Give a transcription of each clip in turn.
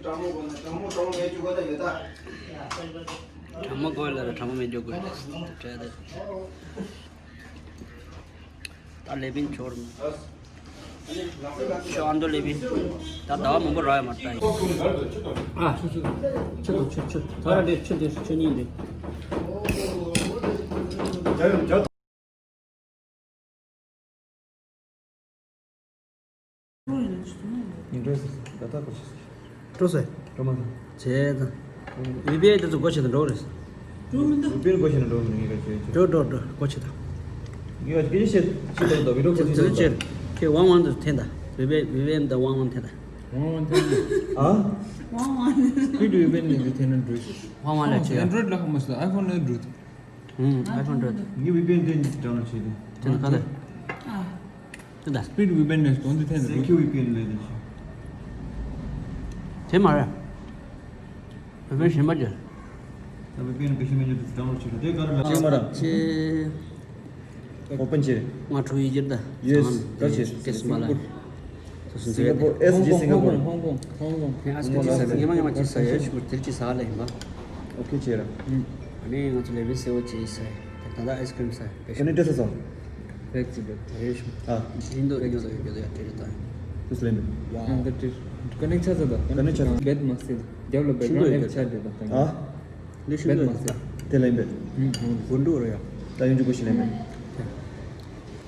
Tramo goiler, tramo medio goiler. Lebin chor में शांतो लेबिन तादाव मुंबई राय मरता है चलो थोड़ा देर चल नहीं दे Trosse. Romano. C'è. Mi vede tu coche da Doris. Bill question do ni ga che. Do coche da. You are getting shit do video ko Che ke 11 tenda. We the 11 tenda. Ah? Speed we been in the Android. 11 la che. Android la masla iPhone Android. iPhone do. You we been doing down shit. Tenda kada. Tenda. Speed we been next on the Android. Thank you we been le de. 제 말이야. 왜 심하지? We been kashmir je download shit. De kar la che mara. 제 Open che. 마트 이제다. Yes, that's it. 계스말라. Singapore SG Singapore. Hong Kong. 아스케 지사 이만 맞지 사요. 슈 들지 사래 마. Okay chera. 아니 어째 레벨 세워지 있어. 다다 아이스크림 사. Can it test us? 백지백. 아이스. Ah, 인도 애교도 야트다. this lemon. And that is connect cha da. Connect cha. Bed masjid. Develop background app cha da. Ah, 리슈도 Bed masjid. te lemon. 본도로야. Ta yun ju ko lemon.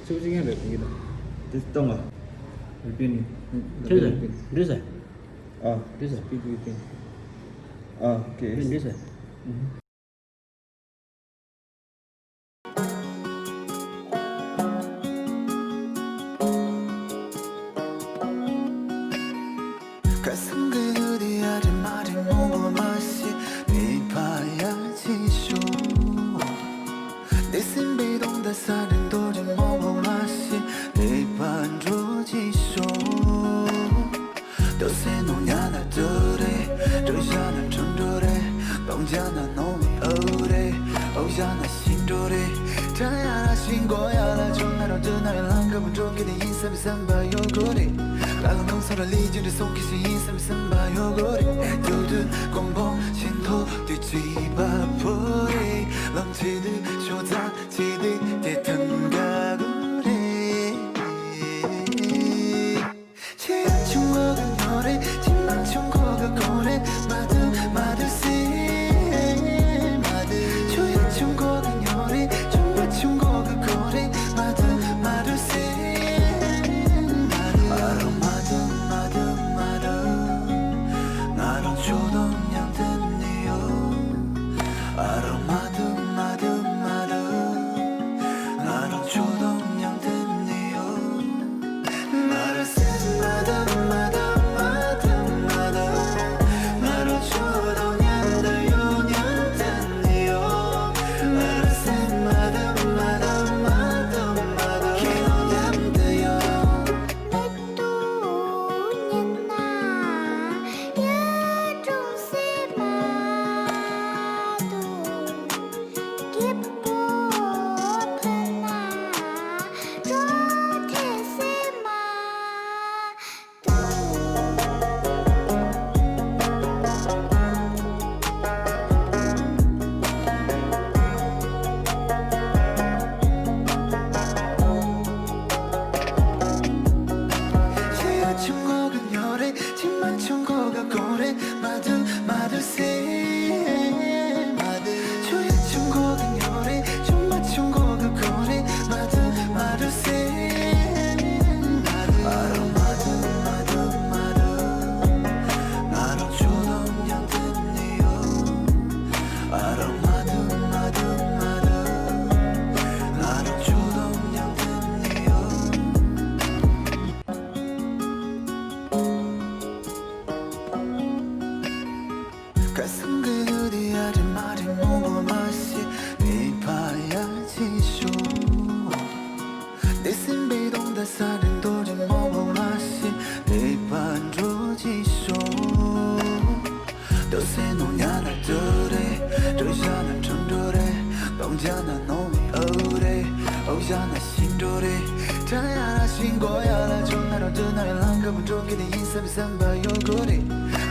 Choosing a rep. This tonga. We been. 리세. Ah, 리세. Speed we been. ah, okay. 리세.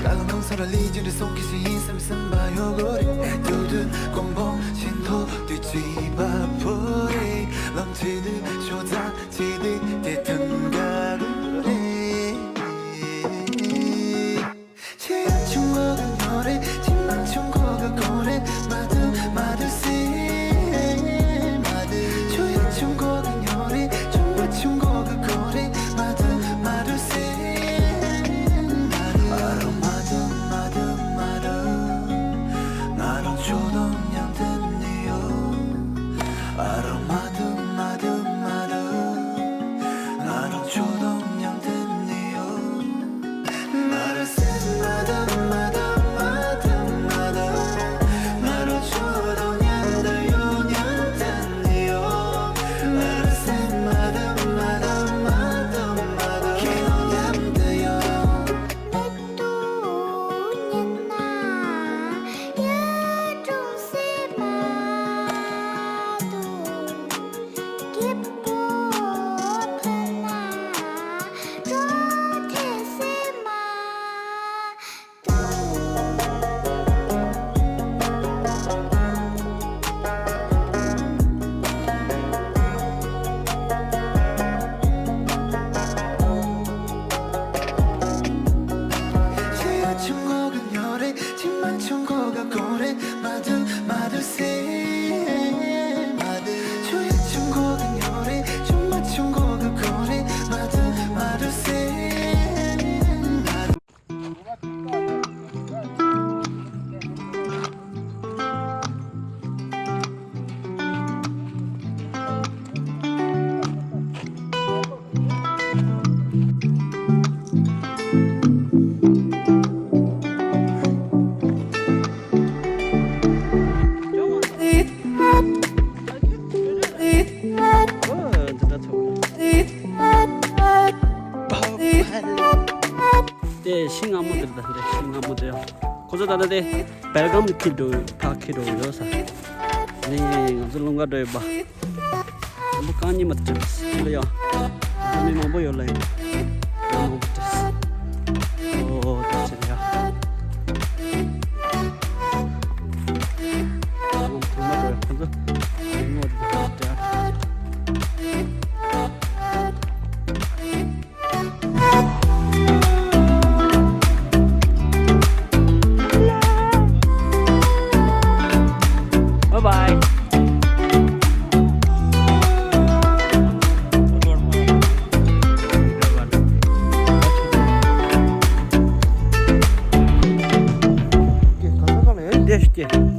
나는 농사를 이지를 손기시 인삼이 쓴바요고리 두둔 공봉 신호 뒤집어버리 넘치듯 쏟아지듯 뒤튼 가루리 지하춘 곡은 노래 진망춘 곡은 고래 마들씨 조야춘 곡은 요리 중마춘 곡은 고래 마들씨 나랑 초동양 듣니요 아로마든 나랑 초동양 듣니요 나를 쓴마든 나로 초동양 들요냥 듣니요 나를 쓴마든 기노냥 들요 중곡은 요래 진만춘 고가 고래 마들씨 조야춘 곡은 요래 중마춘 고가 고래 마들씨 네, 싱아모들다. 네, 싱아모들요. 고저다다 데 belgam kido pakido yosa. 네, zulunga de ba. Bukani match. Liya. Kami mau boyo lai. Mau betes. Oh, tersedia. Mau terima doya. Kuzo. Mau dia. Bye. Deixa